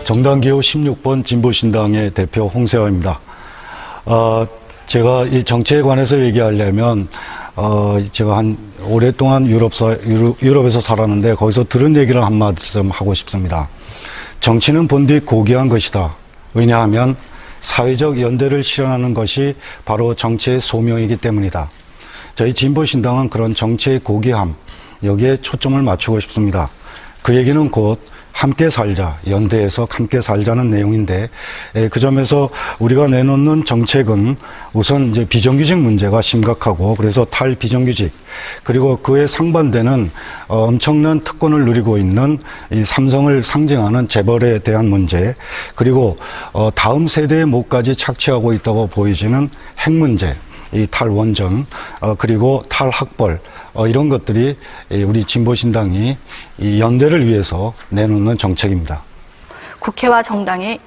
정당기호 16번 진보신당의 대표 홍세화입니다. 제가 이 정치에 관해서 얘기하려면, 제가 오랫동안 유럽에서 살았는데 거기서 들은 얘기를 한 말씀 하고 싶습니다. 정치는 본디 고귀한 것이다. 왜냐하면 사회적 연대를 실현하는 것이 바로 정치의 소명이기 때문이다. 저희 진보신당은 그런 정치의 고귀함, 여기에 초점을 맞추고 싶습니다. 그 얘기는 곧 함께 살자, 연대해서 함께 살자는 내용인데, 그 점에서 우리가 내놓는 정책은 우선 이제 비정규직 문제가 심각하고, 그래서 탈비정규직, 그리고 그에 상반되는 엄청난 특권을 누리고 있는 이 삼성을 상징하는 재벌에 대한 문제, 그리고 다음 세대의 목까지 착취하고 있다고 보여지는 핵 문제, 이 탈원전, 그리고 탈학벌, 이런 것들이 우리 진보신당이 이 연대를 위해서 내놓는 정책입니다. 국회와 정당의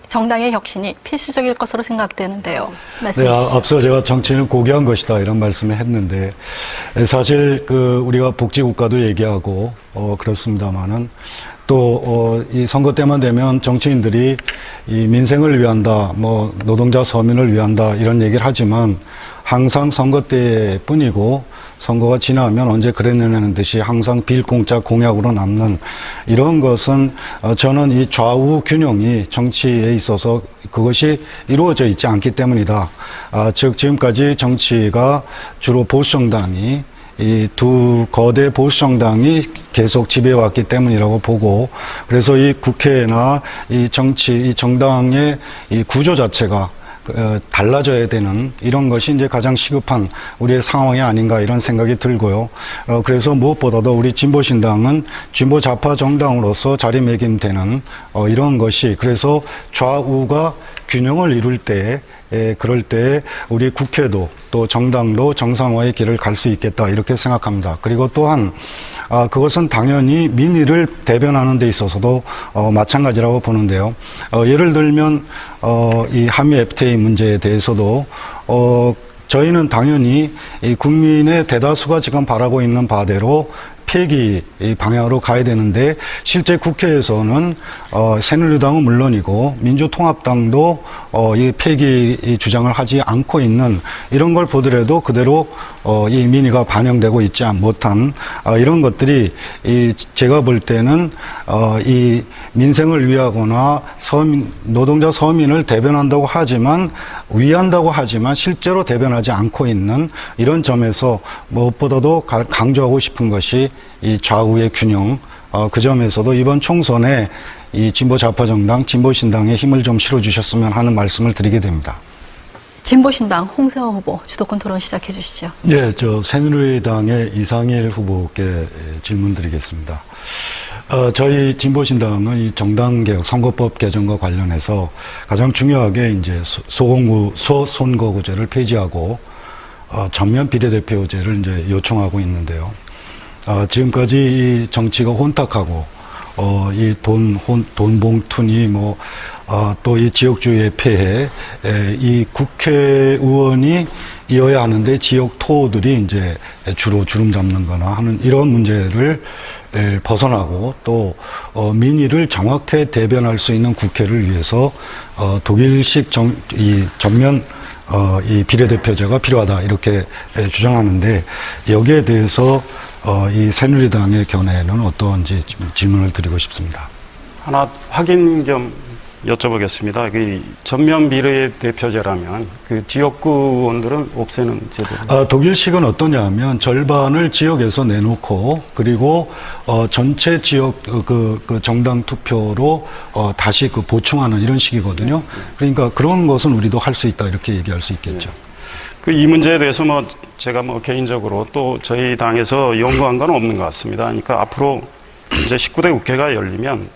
혁신이 필수적일 것으로 생각되는데요. 말씀해 네, 주시죠. 앞서 제가 정치는 고귀한 것이다 이런 말씀을 했는데, 사실 우리가 복지국가도 얘기하고 그렇습니다만은 또 이 선거 때만 되면 정치인들이 이 민생을 위한다, 뭐 노동자 서민을 위한다 이런 얘기를 하지만 항상 선거 때뿐이고, 선거가 지나면 언제 그랬느냐는 듯이 항상 빌공짜 공약으로 남는 이런 것은, 저는 이 좌우 균형이 정치에 있어서 그것이 이루어져 있지 않기 때문이다. 즉 지금까지 정치가 주로 보수정당이, 이 두 거대 보수정당이 계속 지배해왔기 때문이라고 보고, 그래서 이 국회나 이 정당의 이 구조 자체가 달라져야 되는 이런 것이 이제 가장 시급한 우리의 상황이 아닌가 이런 생각이 들고요. 그래서 무엇보다도 우리 진보신당은 진보 좌파 정당으로서 자리매김되는 이런 것이, 그래서 좌우가 균형을 이룰 때, 그럴 때 우리 국회도 또 정당도 정상화의 길을 갈 수 있겠다 이렇게 생각합니다. 그리고 또한 그것은 당연히 민의를 대변하는 데 있어서도 마찬가지라고 보는데요. 예를 들면 이 한미 FTA 문제에 대해서도 저희는 당연히 이 국민의 대다수가 지금 바라고 있는 바대로 폐기 방향으로 가야 되는데, 실제 국회에서는 새누리당은 물론이고 민주통합당도 이 폐기 주장을 하지 않고 있는 이런 걸 보더라도 그대로 이 민의가 반영되고 있지 못한 이런 것들이, 제가 볼 때는 이 민생을 위하거나 노동자 서민을 대변한다고 하지만, 위한다고 하지만 실제로 대변하지 않고 있는 이런 점에서 무엇보다도 강조하고 싶은 것이 이 좌우의 균형, 그 점에서도 이번 총선에 이 진보 좌파 정당, 진보신당에 힘을 좀 실어주셨으면 하는 말씀을 드리게 됩니다. 진보신당 홍세화 후보 주도권 토론 시작해 주시죠. 네, 새누리당의 이상일 후보께 질문 드리겠습니다. 저희 진보신당은 이 정당개혁, 선거법 개정과 관련해서 가장 중요하게 이제 소선거구제를 폐지하고 전면 비례대표제를 이제 요청하고 있는데요. 지금까지 이 정치가 혼탁하고, 이 돈 봉투니 또 이 지역주의의 폐해, 이 국회의원이 이어야 하는데 지역 토호들이 이제 주로 주름 잡는 거나 하는 이런 문제를 벗어나고, 또 민의를 정확하게 대변할 수 있는 국회를 위해서 독일식 전면 이 비례대표제가 필요하다 이렇게 주장하는데, 여기에 대해서 이 새누리당의 견해는 어떠한지 질문을 드리고 싶습니다. 하나 확인 겸 여쭤보겠습니다. 그 전면 비례대표제라면 그 지역구 의원들은 없애는 제도. 독일식은 어떠냐 하면 절반을 지역에서 내놓고, 그리고 전체 지역 그 정당 투표로 다시 보충하는 이런 식이거든요. 그러니까 그런 것은 우리도 할 수 있다 이렇게 얘기할 수 있겠죠. 이 문제에 대해서 제가 개인적으로 또 저희 당에서 연구한 건 없는 것 같습니다. 그러니까 앞으로 이제 19대 국회가 열리면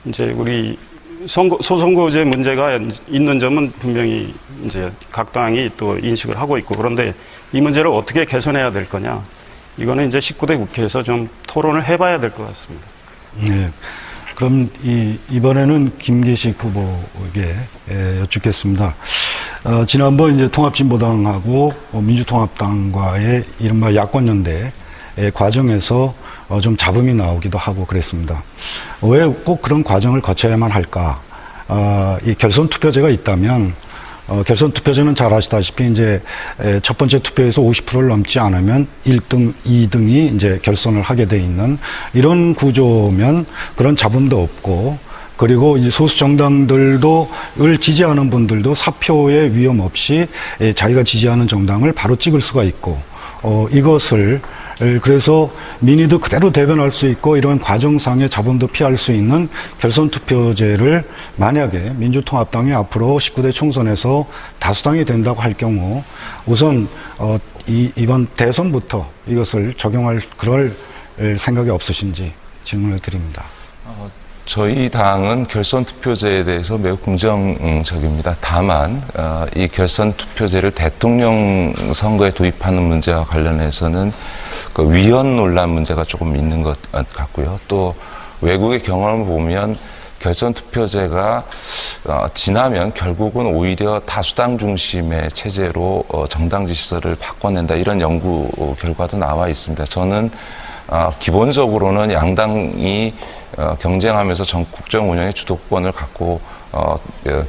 이제 우리 소선거제 문제가 있는 점은 분명히 이제 각 당이 또 인식을 하고 있고, 그런데 이 문제를 어떻게 개선해야 될 거냐, 이거는 이제 19대 국회에서 좀 토론을 해봐야 될 것 같습니다. 네. 그럼 이번에는 김기식 후보에게 여쭙겠습니다. 지난번 이제 통합진보당하고 민주통합당과의 이른바 야권연대 과정에서 좀 잡음이 나오기도 하고 그랬습니다. 왜 꼭 그런 과정을 거쳐야만 할까? 이 결선 투표제가 있다면 결선 투표제는 잘 아시다시피 이제 첫 번째 투표에서 50%를 넘지 않으면 1등, 2등이 이제 결선을 하게 돼 있는 이런 구조면 그런 자본도 없고 그리고 이 소수 정당들도 을 지지하는 분들도 사표의 위험 없이 자기가 지지하는 정당을 바로 찍을 수가 있고 이것을 그래서 민의도 그대로 대변할 수 있고 이런 과정상의 자본도 피할 수 있는 결선 투표제를 만약에 민주통합당이 앞으로 19대 총선에서 다수당이 된다고 할 경우 우선 이번 대선부터 이것을 적용할 그럴 생각이 없으신지 질문을 드립니다. 저희 당은 결선 투표제에 대해서 매우 긍정적입니다. 다만 이 결선 투표제를 대통령 선거에 도입하는 문제와 관련해서는 그 위헌 논란 문제가 조금 있는 것 같고요. 또 외국의 경험을 보면 결선 투표제가 지나면 결국은 오히려 다수당 중심의 체제로 정당 지지서를 바꿔낸다 이런 연구 결과도 나와 있습니다. 저는 기본적으로는 양당이 경쟁하면서 국정 운영의 주도권을 갖고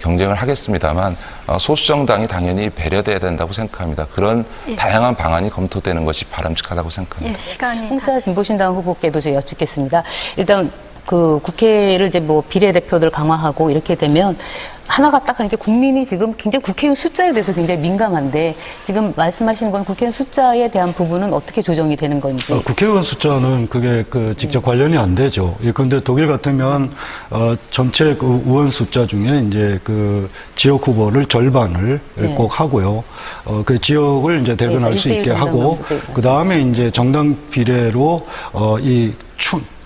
경쟁을 하겠습니다만 소수정당이 당연히 배려돼야 된다고 생각합니다. 그런 다양한 방안이 검토되는 것이 바람직하다고 생각합니다. 예, 시간이 홍사 진보신당 후보께도 제가 여쭙겠습니다. 일단 그 국회를 이제 뭐 비례대표들 강화하고 이렇게 되면 하나가 딱 하는 게 국민이 지금 굉장히 국회의원 숫자에 대해서 굉장히 민감한데 지금 말씀하시는 건 국회의원 숫자에 대한 부분은 어떻게 조정이 되는 건지. 국회의원 숫자는 그게 직접 관련이 안 되죠. 그런데 독일 같으면 전체 그 의원 숫자 중에 이제 그 지역 후보를 절반을 꼭 하고요. 그 지역을 이제 대변할 수 있게 하고 그 다음에 이제 정당 비례로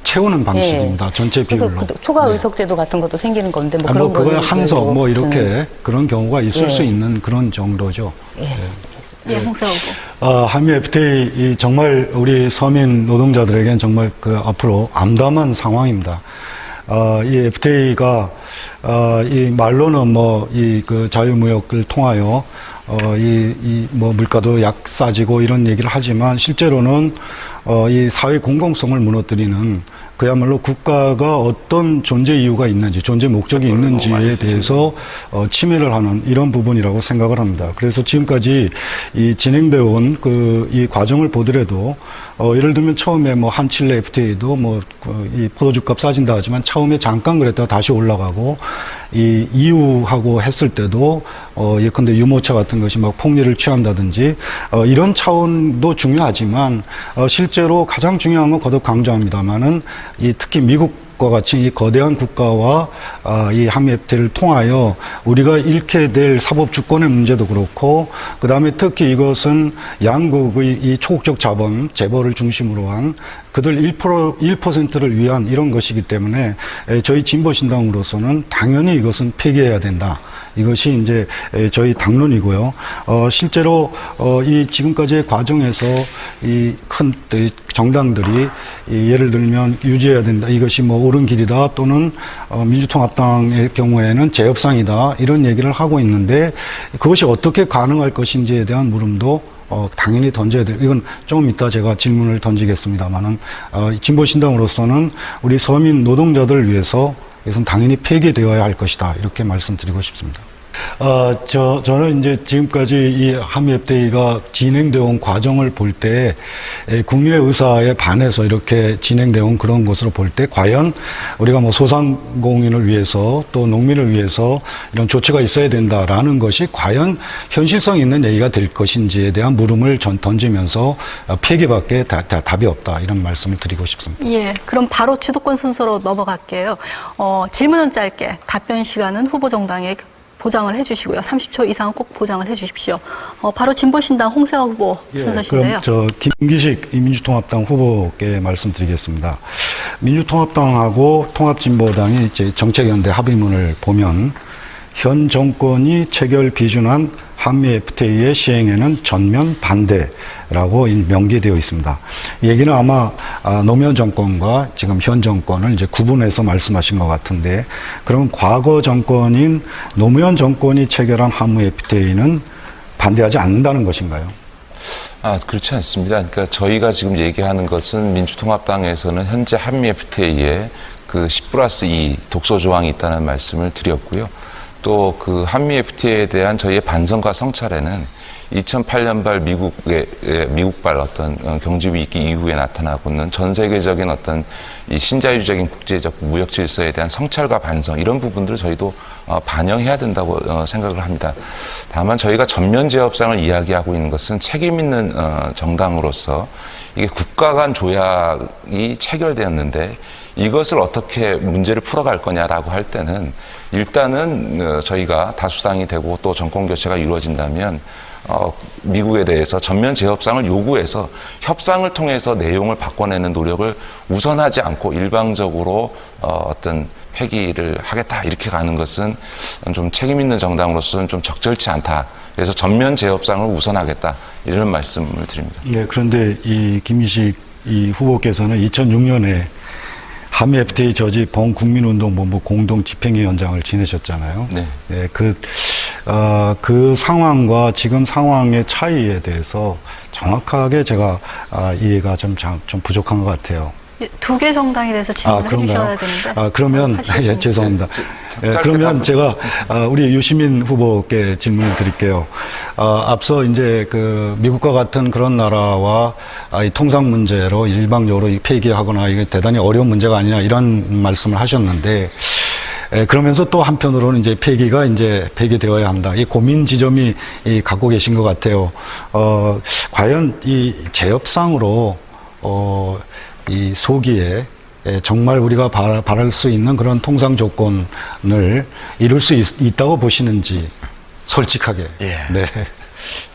채우는 방식입니다. 전체 비율로. 그래서 초과 의석제도 같은 것도 생기는 건데 뭐 그런 그거야 거는 한석 뭐 이렇게 그런 경우가 있을 수 있는 그런 정도죠. 예, 홍세호 후보. 한미 FTA 정말 우리 서민 노동자들에게는 정말 그 앞으로 암담한 상황입니다. 이 FTA가 이 말로는 뭐 이 그 자유무역을 통하여 뭐 물가도 약 싸지고 이런 얘기를 하지만 실제로는 이 사회 공공성을 무너뜨리는 그야말로 국가가 어떤 존재 이유가 있는지, 존재 목적이 있는지에 대해서 침해를 하는 이런 부분이라고 생각을 합니다. 그래서 지금까지 이 진행되어 온 이 과정을 보더라도 예를 들면 처음에 뭐 한칠레 FTA도 뭐 이 포도주값 싸진다 하지만 처음에 잠깐 그랬다가 다시 올라가고 이 이유하고 했을 때도 예컨대 유모차 같은 것이 막 폭리를 취한다든지 이런 차원도 중요하지만 실제로 가장 중요한 건 거듭 강조합니다만은 이 특히 미국과 같이 이 거대한 국가와 이 한미 FTA를 통하여 우리가 잃게 될 사법 주권의 문제도 그렇고 그 다음에 특히 이것은 양국의 이 초국적 자본 재벌을 중심으로 한 그들 1%를 위한 이런 것이기 때문에 저희 진보신당으로서는 당연히 이것은 폐기해야 된다. 이것이 이제 저희 당론이고요. 실제로 이 지금까지의 과정에서 이 큰 정당들이 예를 들면 유지해야 된다. 이것이 뭐 옳은 길이다 또는 민주통합당의 경우에는 재협상이다. 이런 얘기를 하고 있는데 그것이 어떻게 가능할 것인지에 대한 물음도 당연히 던져야 돼요. 이건 조금 이따 제가 질문을 던지겠습니다만은 진보신당으로서는 우리 서민 노동자들을 위해서 이것은 당연히 폐기되어야 할 것이다. 이렇게 말씀드리고 싶습니다. 저는 이제 지금까지 이 한미 FTA가 진행되어 온 과정을 볼 때 국민의 의사에 반해서 이렇게 진행되어 온 그런 것으로 볼 때 과연 우리가 뭐 소상공인을 위해서 또 농민을 위해서 이런 조치가 있어야 된다라는 것이 과연 현실성 있는 얘기가 될 것인지에 대한 물음을 던지면서 폐기밖에 답이 없다 이런 말씀을 드리고 싶습니다. 예, 그럼 바로 주도권 순서로 넘어갈게요. 질문은 짧게, 답변 시간은 후보 정당에 보장을 해주시고요. 30초 이상은 꼭 보장을 해주십시오. 바로 진보신당 홍세화 후보 순서신데요. 그럼 김기식 민주통합당 후보께 말씀드리겠습니다. 민주통합당하고 통합진보당이 이제 정책연대 합의문을 보면 현 정권이 체결 비준한 한미 FTA의 시행에는 전면 반대라고 명기되어 있습니다. 이 얘기는 아마 노무현 정권과 지금 현 정권을 이제 구분해서 말씀하신 것 같은데, 그럼 과거 정권인 노무현 정권이 체결한 한미 FTA는 반대하지 않는다는 것인가요? 그렇지 않습니다. 그러니까 저희가 지금 얘기하는 것은 민주통합당에서는 현재 한미 FTA에 그 10+2 독소 조항이 있다는 말씀을 드렸고요. 또 그 한미 FTA에 대한 저희의 반성과 성찰에는 2008년발 미국발 어떤 경제 위기 이후에 나타나고 있는 전 세계적인 어떤 이 신자유적인 국제적 무역 질서에 대한 성찰과 반성 이런 부분들을 저희도 반영해야 된다고 생각을 합니다. 다만 저희가 전면 재협상을 이야기하고 있는 것은 책임 있는 정당으로서 이게 국가 간 조약이 체결되었는데 이것을 어떻게 문제를 풀어갈 거냐라고 할 때는 일단은 저희가 다수당이 되고 또 정권 교체가 이루어진다면 미국에 대해서 전면 재협상을 요구해서 협상을 통해서 내용을 바꿔내는 노력을 우선하지 않고 일방적으로 어떤 폐기를 하겠다 이렇게 가는 것은 좀 책임 있는 정당으로서는 좀 적절치 않다. 그래서 전면 재협상을 우선하겠다 이런 말씀을 드립니다. 네, 그런데 이 김희식 이 후보께서는 2006년에 한미 FTA 저지 범국민운동본부 공동 집행위원장을 지내셨잖아요. 네. 네, 그 상황과 지금 상황의 차이에 대해서 정확하게 제가 이해가 좀 부족한 것 같아요. 두 개 정당에 대해서 질문을 해주셔야 되는데. 그러면 예, 죄송합니다. 그러면 제가 우리 유시민 후보께 질문을 드릴게요. 앞서 이제 그 미국과 같은 그런 나라와 이 통상 문제로 일방적으로 폐기하거나 이게 대단히 어려운 문제가 아니냐 이런 말씀을 하셨는데. 그러면서 또 한편으로는 이제 폐기가 이제 폐기되어야 한다. 이 고민 지점이 갖고 계신 것 같아요. 과연 이 재협상으로 이 소기에 정말 우리가 바랄 수 있는 그런 통상 조건을 이룰 수 있다고 보시는지 솔직하게. 예. 네.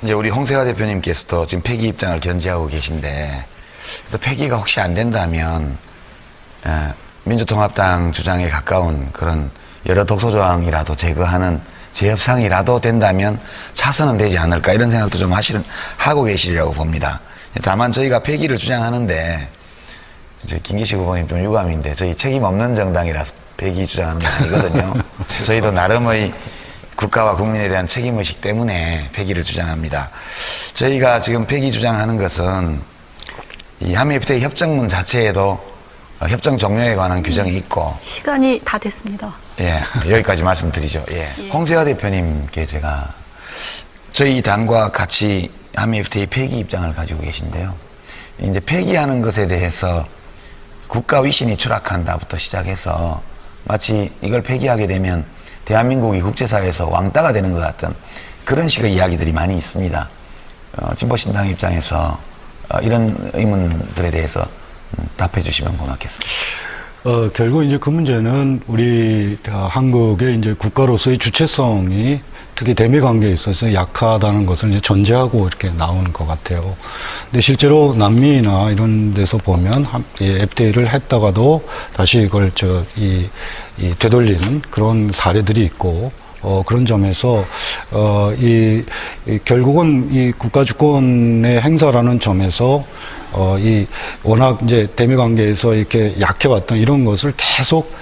이제 우리 홍세화 대표님께서도 지금 폐기 입장을 견지하고 계신데, 그래서 폐기가 혹시 안 된다면 민주통합당 주장에 가까운 그런 여러 독소 조항이라도 제거하는 재협상이라도 된다면 차선은 되지 않을까 이런 생각도 좀 하고 계시리라고 봅니다. 다만 저희가 폐기를 주장하는데 이제 김기식 후보님 좀 유감인데 저희 책임 없는 정당이라서 폐기 주장하는 게 아니거든요. 저희도 나름의 국가와 국민에 대한 책임의식 때문에 폐기를 주장합니다. 저희가 지금 폐기 주장하는 것은 이 한미 FTA 협정문 자체에도 협정 종료에 관한 규정이 있고 시간이 다 됐습니다. 예, 여기까지 말씀드리죠. 예. 홍세화 대표님께 제가 저희 당과 같이 한미 FTA 폐기 입장을 가지고 계신데요. 이제 폐기하는 것에 대해서 국가 위신이 추락한다부터 시작해서 마치 이걸 폐기하게 되면 대한민국이 국제사회에서 왕따가 되는 것 같은 그런 식의 이야기들이 많이 있습니다. 진보신당 입장에서 이런 의문들에 대해서 답해 주시면 고맙겠습니다. 결국 이제 그 문제는 우리 한국의 이제 국가로서의 주체성이 특히 대미 관계에 있어서 약하다는 것을 이제 전제하고 이렇게 나오는 것 같아요. 근데 실제로 남미나 이런 데서 보면 FTA를 했다가도 다시 이걸 되돌리는 그런 사례들이 있고, 그런 점에서 결국은 이 국가 주권의 행사라는 점에서 워낙 이제 대미 관계에서 이렇게 약해왔던 이런 것을 계속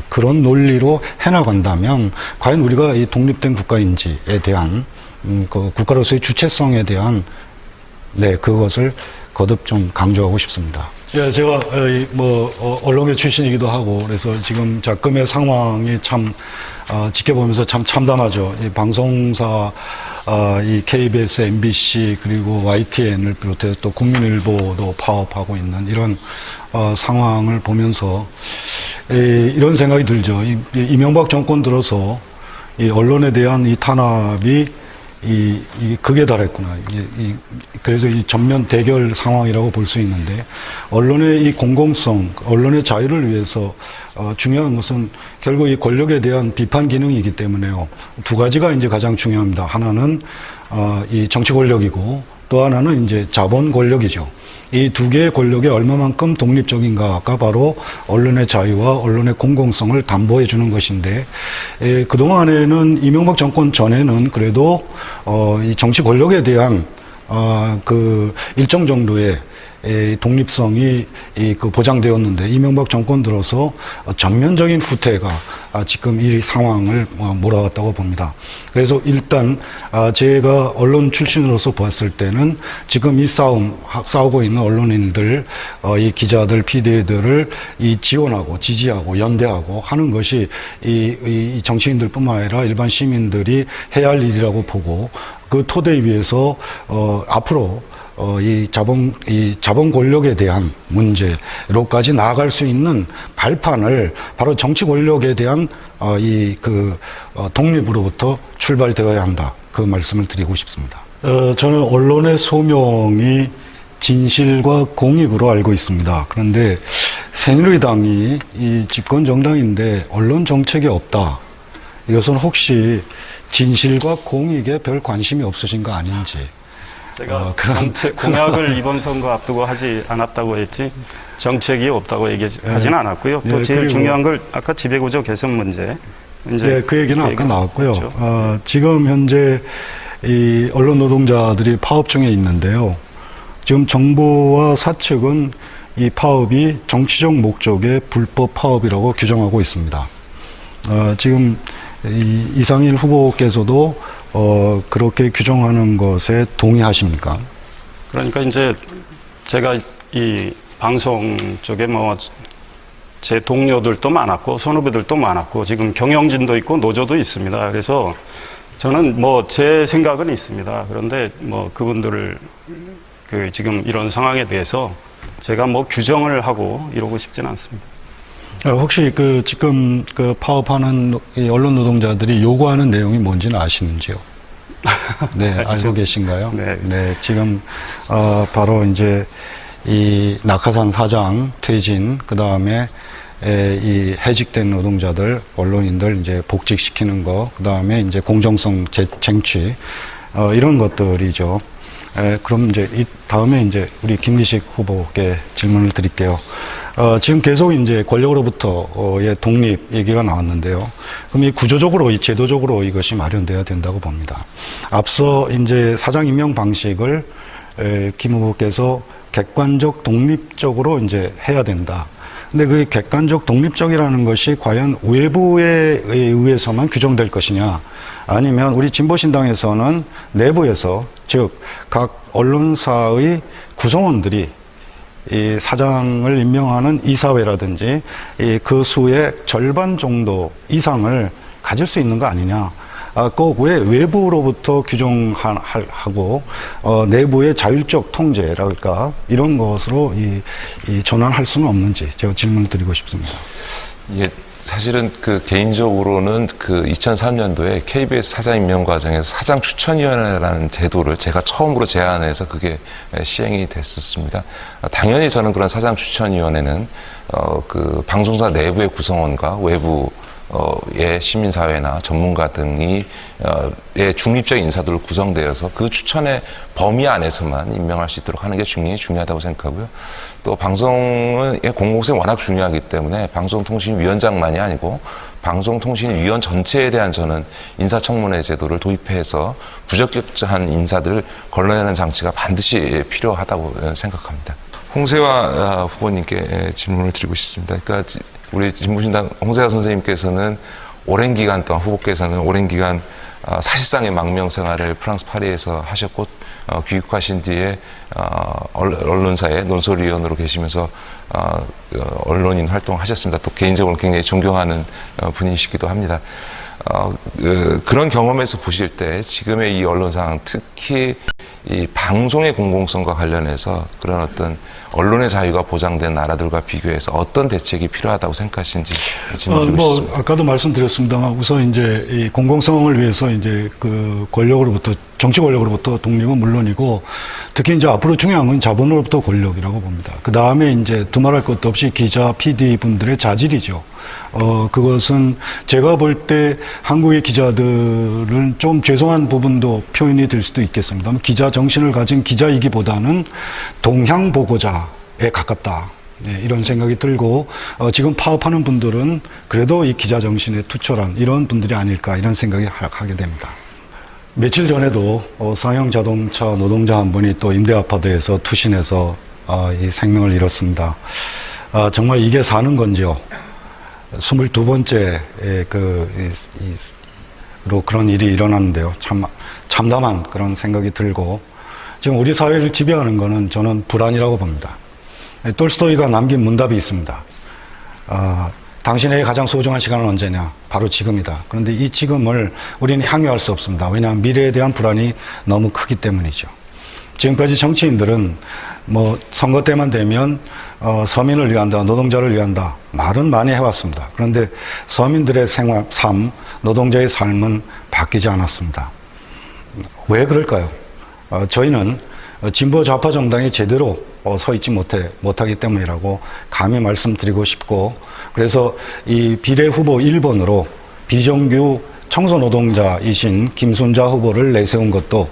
그런 논리로 해나간다면 과연 우리가 이 독립된 국가인지에 대한 그 국가로서의 주체성에 대한 그것을 거듭 좀 강조하고 싶습니다. 예, 제가 언론계 출신이기도 하고 그래서 지금 작금의 상황이 참 지켜보면서 참 참담하죠. 이 방송사 이 KBS, MBC 그리고 YTN을 비롯해서 또 국민일보도 파업하고 있는 이런 상황을 보면서 이런 생각이 들죠. 이명박 정권 들어서 이 언론에 대한 이 탄압이 극에 달했구나. 그래서 이 전면 대결 상황이라고 볼 수 있는데, 언론의 이 공공성, 언론의 자유를 위해서 중요한 것은 결국 이 권력에 대한 비판 기능이기 때문에요. 두 가지가 이제 가장 중요합니다. 하나는 이 정치 권력이고, 또 하나는 이제 자본 권력이죠. 이 두 개의 권력이 얼마만큼 독립적인가가 바로 언론의 자유와 언론의 공공성을 담보해 주는 것인데, 그동안에는 이명박 정권 전에는 그래도 이 정치 권력에 대한 그 일정 정도의 독립성이 그 보장되었는데 이명박 정권 들어서 전면적인 후퇴가 지금 이 상황을 몰아왔다고 봅니다. 그래서 일단 제가 언론 출신으로서 봤을 때는 지금 이 싸우고 있는 언론인들, 이 기자들, PD들을 지원하고 지지하고 연대하고 하는 것이 이 정치인들뿐만 아니라 일반 시민들이 해야 할 일이라고 보고 그 토대 위에서 앞으로 이 자본 권력에 대한 문제로까지 나아갈 수 있는 발판을 바로 정치 권력에 대한 독립으로부터 출발되어야 한다. 그 말씀을 드리고 싶습니다. 저는 언론의 소명이 진실과 공익으로 알고 있습니다. 그런데 새누리당이 이 집권 정당인데 언론 정책이 없다. 이것은 혹시 진실과 공익에 별 관심이 없으신 거 아닌지. 제가 정책 공약을 이번 선거 앞두고 하지 않았다고 했지 정책이 없다고 얘기하지는 않았고요. 또 제일 중요한 걸 아까 지배구조 개선 문제. 네, 그 얘기는 아까 나왔고요. 그렇죠. 지금 현재 이 언론 노동자들이 파업 중에 있는데요. 지금 정부와 사측은 이 파업이 정치적 목적의 불법 파업이라고 규정하고 있습니다. 지금 이상일 후보께서도 그렇게 규정하는 것에 동의하십니까? 그러니까 이제 제가 이 방송 쪽에 제 동료들도 많았고 선후배들도 많았고 지금 경영진도 있고 노조도 있습니다. 그래서 저는 제 생각은 있습니다. 그런데 그분들을 지금 이런 상황에 대해서 제가 규정을 하고 이러고 싶지는 않습니다. 혹시 지금 파업하는 이 언론 노동자들이 요구하는 내용이 뭔지는 아시는지요? 네, 알고 계신가요? 네. 지금 바로 이제 이 낙하산 사장 퇴진, 그 다음에 이 해직된 노동자들, 언론인들 이제 복직시키는 거, 그 다음에 이제 공정성 쟁취, 이런 것들이죠. 그럼 이제 이 다음에 이제 우리 김기식 후보께 질문을 드릴게요. 지금 계속 이제 권력으로부터의 독립 얘기가 나왔는데요. 그럼 이 구조적으로, 이 제도적으로 이것이 마련돼야 된다고 봅니다. 앞서 이제 사장 임명 방식을 김 후보께서 객관적, 독립적으로 이제 해야 된다. 근데 그 객관적, 독립적이라는 것이 과연 외부에 의해서만 규정될 것이냐, 아니면 우리 진보신당에서는 내부에서, 즉 각 언론사의 구성원들이 이 사장을 임명하는 이사회라든지 그 수의 절반 정도 이상을 가질 수 있는 거 아니냐. 꼭 왜 외부로부터 규정하고 내부의 자율적 통제랄까 이런 것으로 이 전환할 수는 없는지 제가 질문을 드리고 싶습니다. 예, 사실은 개인적으로는 2003년도에 KBS 사장 임명 과정에서 사장 추천위원회라는 제도를 제가 처음으로 제안해서 그게 시행이 됐었습니다. 당연히 저는 그런 사장 추천위원회는 방송사 내부의 구성원과 외부 의 시민사회나 전문가 등이 중립적 인사들로 구성되어서 그 추천의 범위 안에서만 임명할 수 있도록 하는 게 중요하다고 생각하고요. 또 방송은 공공성이 워낙 중요하기 때문에 방송통신위원장만이 아니고 방송통신위원 전체에 대한 저는 인사청문회 제도를 도입해서 부적격한 인사들을 걸러내는 장치가 반드시 필요하다고 생각합니다. 홍세화 후보님께 질문을 드리고 싶습니다. 그러니까 우리 진보신당 홍세화 선생님께서는 오랜 기간 동안, 후보께서는 오랜 기간 사실상의 망명 생활을 프랑스 파리에서 하셨고 귀국하신 뒤에 언론사의 논설위원으로 계시면서 언론인 활동하셨습니다. 또 개인적으로 굉장히 존경하는 분이시기도 합니다. 그런 경험에서 보실 때 지금의 이 언론 상황, 특히 이 방송의 공공성과 관련해서 그런 어떤 언론의 자유가 보장된 나라들과 비교해서 어떤 대책이 필요하다고 생각하시는지 질문드리고 싶습니다. 아까도 말씀드렸습니다만 우선 이제 이 공공성을 위해서 이제 권력으로부터, 정치 권력으로부터 독립은 물론이고 특히 이제 앞으로 중요한 건 자본으로부터 권력이라고 봅니다. 그 다음에 이제 두말할 것도 없이 기자, PD 분들의 자질이죠. 그것은 제가 볼 때 한국의 기자들은 좀 죄송한 부분도 표현이 될 수도 있겠습니다만 기자 정신을 가진 기자이기보다는 동향 보고자에 가깝다. 네, 이런 생각이 들고 지금 파업하는 분들은 그래도 이 기자 정신에 투철한 이런 분들이 아닐까 이런 생각이 하게 됩니다. 며칠 전에도 상영 자동차 노동자 한 분이 또 임대 아파트에서 투신해서 이 생명을 잃었습니다. 정말 이게 사는 건지요? 22번째 로 그런 일이 일어났는데요. 참 참담한 그런 생각이 들고, 지금 우리 사회를 지배하는 거는 저는 불안이라고 봅니다. 톨스토이가 남긴 문답이 있습니다. 당신에게 가장 소중한 시간은 언제냐? 바로 지금이다. 그런데 이 지금을 우리는 향유할 수 없습니다. 왜냐하면 미래에 대한 불안이 너무 크기 때문이죠. 지금까지 정치인들은 뭐 선거 때만 되면 서민을 위한다, 노동자를 위한다 말은 많이 해왔습니다. 그런데 서민들의 생활, 삶, 노동자의 삶은 바뀌지 않았습니다. 왜 그럴까요? 저희는 진보 좌파 정당이 제대로 서 있지 못하기 때문이라고 감히 말씀드리고 싶고, 그래서 이 비례 후보 1번으로 비정규 청소노동자이신 김순자 후보를 내세운 것도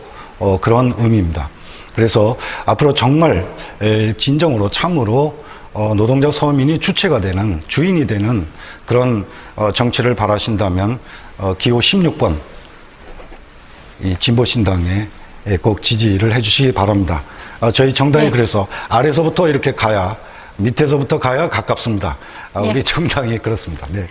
그런 의미입니다. 그래서 앞으로 정말 진정으로 참으로 노동자 서민이 주체가 되는, 주인이 되는 그런 정치를 바라신다면 기호 16번 이 진보신당에 꼭 지지를 해주시기 바랍니다. 저희 정당이 네. 그래서 아래서부터 이렇게 가야, 밑에서부터 가야 가깝습니다. 우리 정당이 그렇습니다. 네.